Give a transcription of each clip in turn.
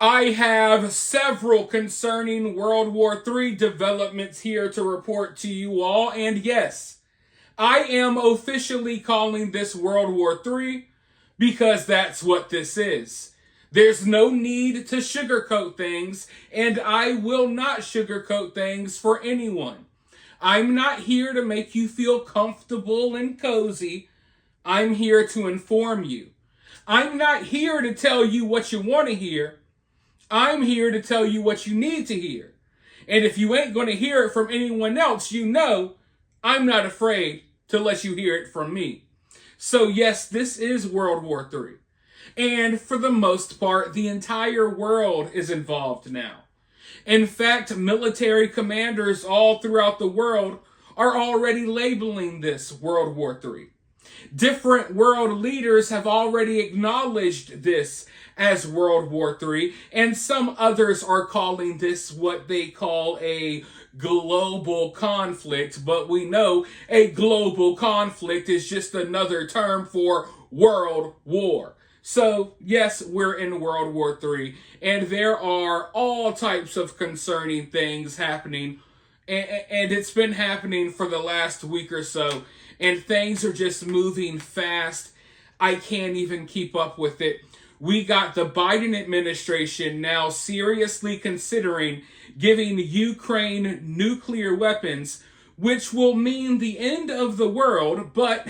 I have several concerning World War III developments here to report to you all, and yes, I am officially calling this World War III because that's what this is. There's no need to sugarcoat things, and I will not sugarcoat things for anyone. I'm not here to make you feel comfortable and cozy. I'm here to inform you. I'm not here to tell you what you want to hear. I'm here to tell you what you need to hear. And if you ain't going to hear it from anyone else, you know I'm not afraid to let you hear it from me. So yes, this is World War III. And for the most part, the entire world is involved now. In fact, military commanders all throughout the world are already labeling this World War III. Different world leaders have already acknowledged this as World War III, and some others are calling this what they call a global conflict, but we know a global conflict is just another term for world war. So, yes, we're in World War III, and there are all types of concerning things happening, and it's been happening for the last week or so, and things are just moving fast. I can't even keep up with it. We got the Biden administration now seriously considering giving Ukraine nuclear weapons, which will mean the end of the world, but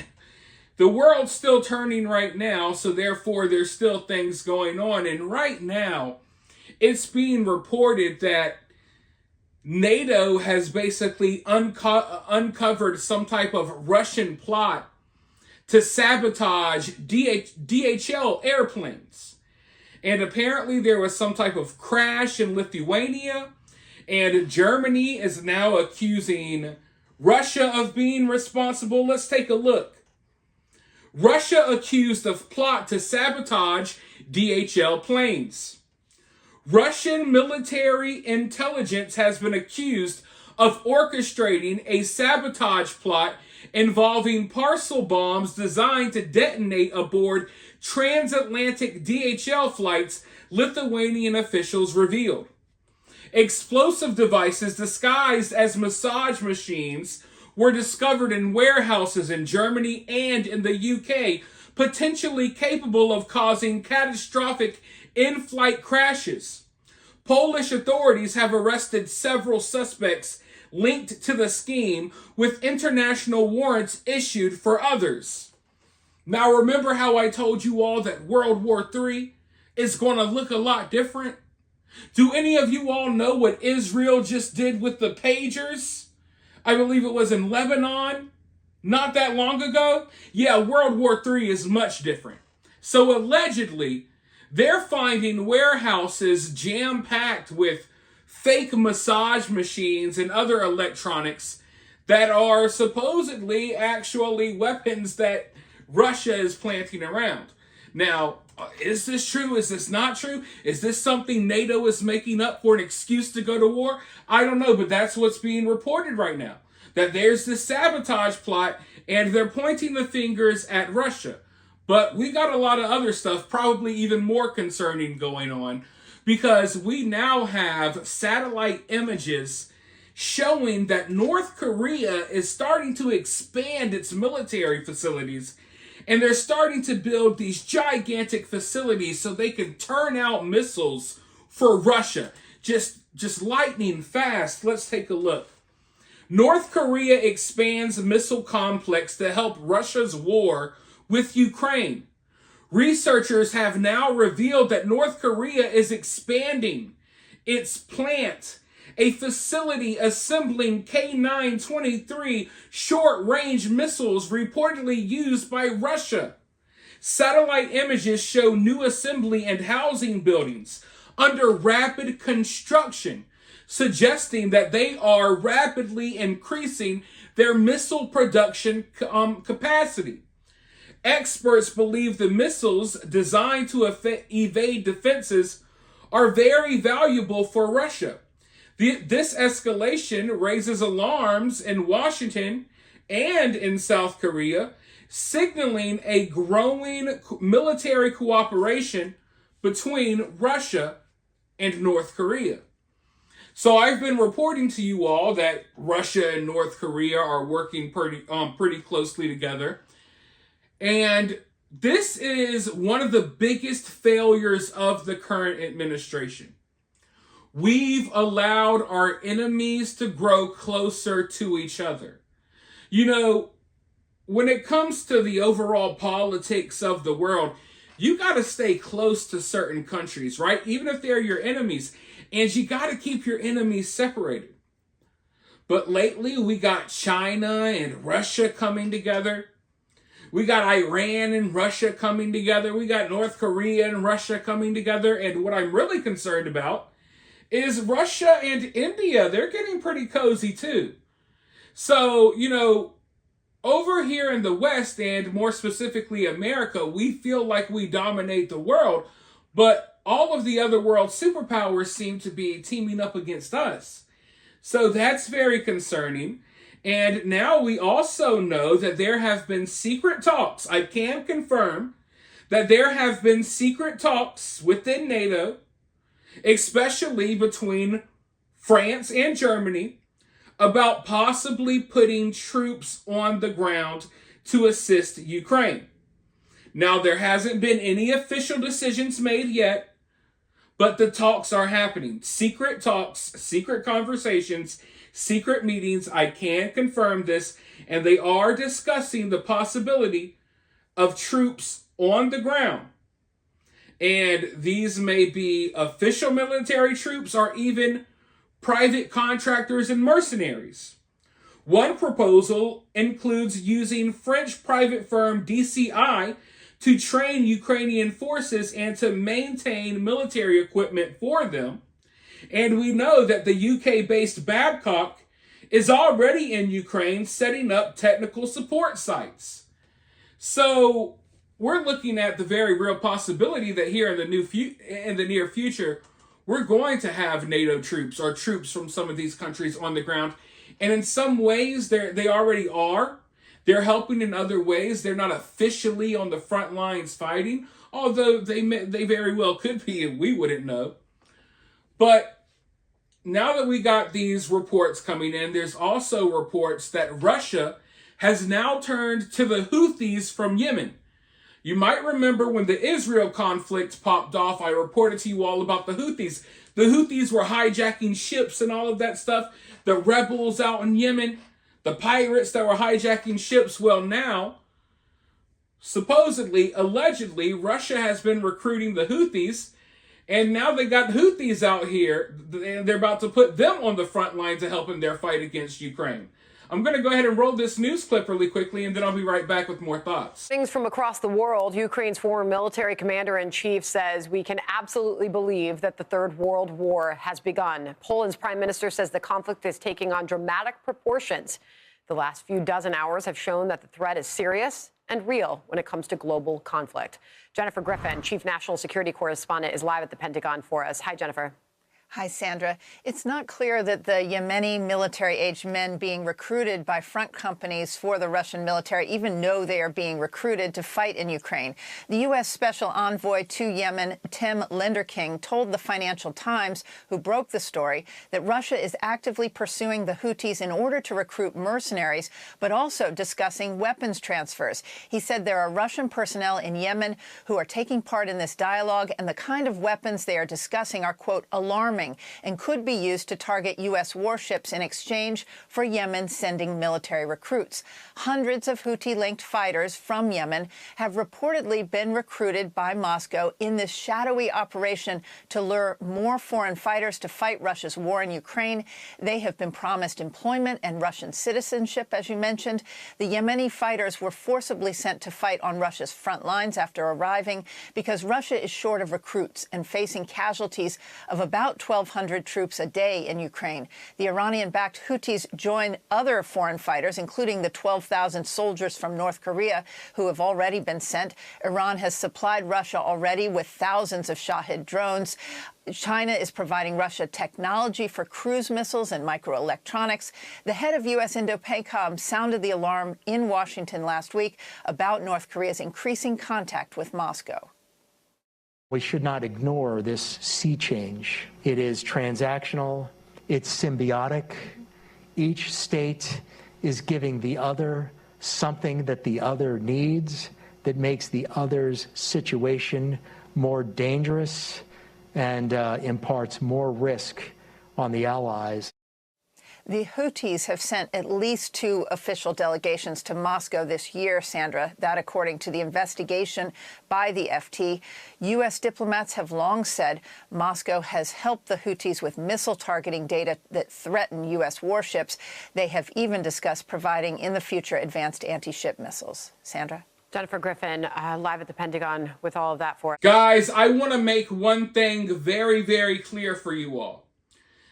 the world's still turning right now, so therefore there's still things going on. And right now, it's being reported that NATO has basically uncovered some type of Russian plot to sabotage DHL airplanes. And apparently there was some type of crash in Lithuania, and Germany is now accusing Russia of being responsible. Let's take a look. Russia accused of plot to sabotage DHL planes. Russian military intelligence has been accused of orchestrating a sabotage plot involving parcel bombs designed to detonate aboard transatlantic DHL flights, Lithuanian officials revealed. Explosive devices disguised as massage machines were discovered in warehouses in Germany and in the UK, potentially capable of causing catastrophic in-flight crashes. Polish authorities have arrested several suspects linked to the scheme, with international warrants issued for others. Now, remember how I told you all that World War III is going to look a lot different? Do any of you all know what Israel just did with the pagers? I believe it was in Lebanon not that long ago. Yeah, World War III is much different. So allegedly, they're finding warehouses jam-packed with fake massage machines and other electronics that are supposedly actually weapons that Russia is planting around. Now, is this true? Is this not true? Is this something NATO is making up for an excuse to go to war? I don't know, but that's what's being reported right now. That there's this sabotage plot, and they're pointing the fingers at Russia. But we got a lot of other stuff, probably even more concerning, going on, because we now have satellite images showing that North Korea is starting to expand its military facilities, and they're starting to build these gigantic facilities so they can turn out missiles for Russia. Just lightning fast. Let's take a look. North Korea expands missile complex to help Russia's war with Ukraine. Researchers have now revealed that North Korea is expanding its plant, a facility assembling K9-23 short-range missiles reportedly used by Russia. Satellite images show new assembly and housing buildings under rapid construction, suggesting that they are rapidly increasing their missile production capacity. Experts believe the missiles designed to evade defenses are very valuable for Russia. This escalation raises alarms in Washington and in South Korea, signaling a growing military cooperation between Russia and North Korea. So I've been reporting to you all that Russia and North Korea are working pretty closely together. And this is one of the biggest failures of the current administration. We've allowed our enemies to grow closer to each other. You know, when it comes to the overall politics of the world, you got to stay close to certain countries, right? Even if they're your enemies. And you got to keep your enemies separated. But lately, we got China and Russia coming together. We got Iran and Russia coming together. We got North Korea and Russia coming together. And what I'm really concerned about is Russia and India. They're getting pretty cozy too. So, you know, over here in the West, and more specifically America, we feel like we dominate the world, but all of the other world superpowers seem to be teaming up against us. So that's very concerning. And now we also know that there have been secret talks. I can confirm that there have been secret talks within NATO, especially between France and Germany, about possibly putting troops on the ground to assist Ukraine. Now, there hasn't been any official decisions made yet, but the talks are happening. Secret talks, secret conversations, secret meetings. I can confirm this, and they are discussing the possibility of troops on the ground. And these may be official military troops or even private contractors and mercenaries. One proposal includes using French private firm DCI to train Ukrainian forces and to maintain military equipment for them. And we know that the UK-based Babcock is already in Ukraine setting up technical support sites. So we're looking at the very real possibility that here in the near future, we're going to have NATO troops or troops from some of these countries on the ground. And in some ways, they already are. They're helping in other ways. They're not officially on the front lines fighting, although they very well could be, and we wouldn't know. But now that we got these reports coming in, there's also reports that Russia has now turned to the Houthis from Yemen. You might remember when the Israel conflict popped off, I reported to you all about the Houthis. The Houthis were hijacking ships and all of that stuff. The rebels out in Yemen, the pirates that were hijacking ships. Well, now, supposedly, allegedly, Russia has been recruiting the Houthis, and now they got Houthis out here, and they're about to put them on the front line to help in their fight against Ukraine. I'm going to go ahead and roll this news clip really quickly, and then I'll be right back with more thoughts. Things from across the world. Ukraine's former military commander-in-chief says we can absolutely believe that the Third World War has begun. Poland's prime minister says the conflict is taking on dramatic proportions. The last few dozen hours have shown that the threat is serious and real when it comes to global conflict. Jennifer Griffin, chief national security correspondent, is live at the Pentagon for us. Hi, Jennifer. Hi, Sandra. It's not clear that the Yemeni military-aged men being recruited by front companies for the Russian military even know they are being recruited to fight in Ukraine. The U.S. Special Envoy to Yemen, Tim Linderking, told the Financial Times, who broke the story, that Russia is actively pursuing the Houthis in order to recruit mercenaries, but also discussing weapons transfers. He said there are Russian personnel in Yemen who are taking part in this dialogue, and the kind of weapons they are discussing are, quote, alarming, and could be used to target U.S. warships in exchange for Yemen sending military recruits. Hundreds of Houthi-linked fighters from Yemen have reportedly been recruited by Moscow in this shadowy operation to lure more foreign fighters to fight Russia's war in Ukraine. They have been promised employment and Russian citizenship, as you mentioned. The Yemeni fighters were forcibly sent to fight on Russia's front lines after arriving because Russia is short of recruits and facing casualties of about 1,200 troops a day in Ukraine. The Iranian-backed Houthis join other foreign fighters, including the 12,000 soldiers from North Korea who have already been sent. Iran has supplied Russia already with thousands of Shahed drones. China is providing Russia technology for cruise missiles and microelectronics. The head of U.S. Indo-PACOM sounded the alarm in Washington last week about North Korea's increasing contact with Moscow. We should not ignore this sea change. It is transactional, it's symbiotic. Each state is giving the other something that the other needs that makes the other's situation more dangerous and imparts more risk on the allies. The Houthis have sent at least 2 official delegations to Moscow this year, Sandra. That according to the investigation by the FT. U.S. diplomats have long said Moscow has helped the Houthis with missile targeting data that threaten U.S. warships. They have even discussed providing in the future advanced anti-ship missiles. Sandra? Jennifer Griffin, live at the Pentagon with all of that for us. Guys, I want to make one thing very, very clear for you all.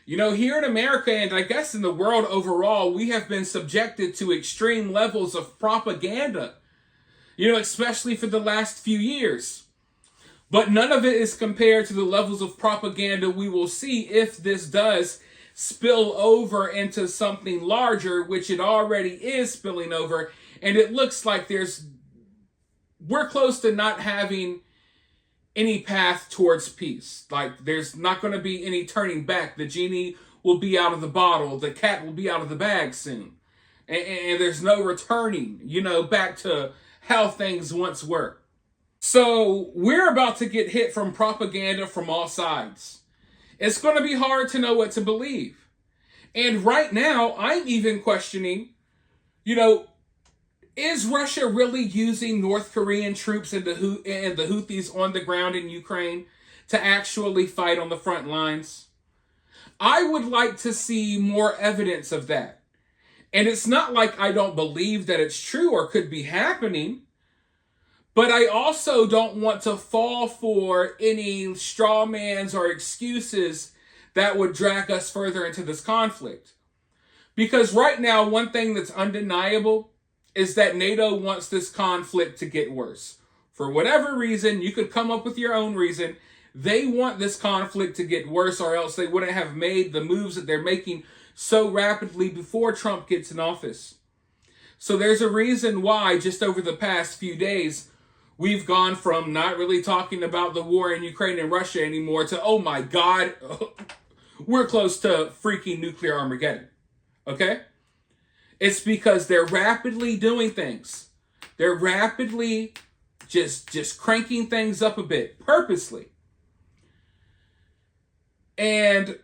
You know, here in America, and I guess in the world overall, we have been subjected to extreme levels of propaganda, you know, especially for the last few years. But none of it is compared to the levels of propaganda we will see if this does spill over into something larger, which it already is spilling over. And it looks like we're close to not having any path towards peace. Like, there's not going to be any turning back. The genie will be out of the bottle. The cat will be out of the bag soon. And there's no returning, you know, back to how things once were. So we're about to get hit from propaganda from all sides. It's going to be hard to know what to believe. And right now, I'm even questioning, you know, is Russia really using North Korean troops and the Houthis on the ground in Ukraine to actually fight on the front lines? I would like to see more evidence of that. And it's not like I don't believe that it's true or could be happening, but I also don't want to fall for any straw mans or excuses that would drag us further into this conflict. Because right now, one thing that's undeniable is that NATO wants this conflict to get worse. For whatever reason, you could come up with your own reason. They want this conflict to get worse, or else they wouldn't have made the moves that they're making so rapidly before Trump gets in office. So there's a reason why just over the past few days, we've gone from not really talking about the war in Ukraine and Russia anymore to, oh my God, we're close to freaking nuclear Armageddon. Okay? It's because they're rapidly doing things. They're rapidly just cranking things up a bit, purposely. And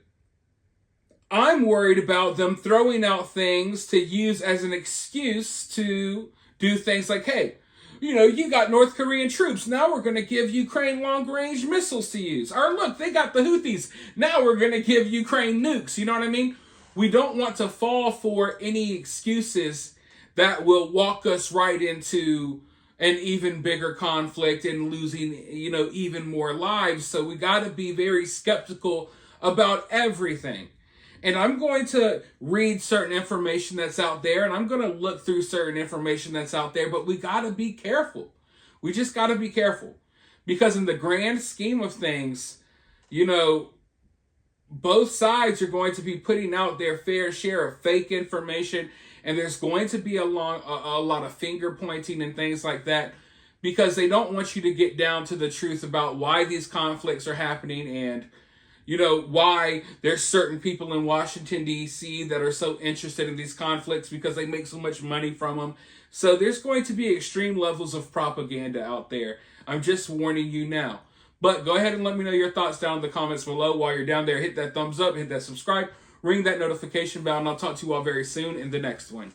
I'm worried about them throwing out things to use as an excuse to do things like, hey, you know, you got North Korean troops. Now we're going to give Ukraine long-range missiles to use. Or look, they got the Houthis. Now we're going to give Ukraine nukes. You know what I mean? We don't want to fall for any excuses that will walk us right into an even bigger conflict and losing, you know, even more lives. So we got to be very skeptical about everything. And I'm going to read certain information that's out there, and I'm going to look through certain information that's out there, but we got to be careful. We just got to be careful. Because in the grand scheme of things, you know, both sides are going to be putting out their fair share of fake information, and there's going to be a lot of finger pointing and things like that, because they don't want you to get down to the truth about why these conflicts are happening and, you know, why there's certain people in Washington, D.C. that are so interested in these conflicts because they make so much money from them. So there's going to be extreme levels of propaganda out there. I'm just warning you now. But go ahead and let me know your thoughts down in the comments below. While you're down there, hit that thumbs up, hit that subscribe, ring that notification bell, and I'll talk to you all very soon in the next one.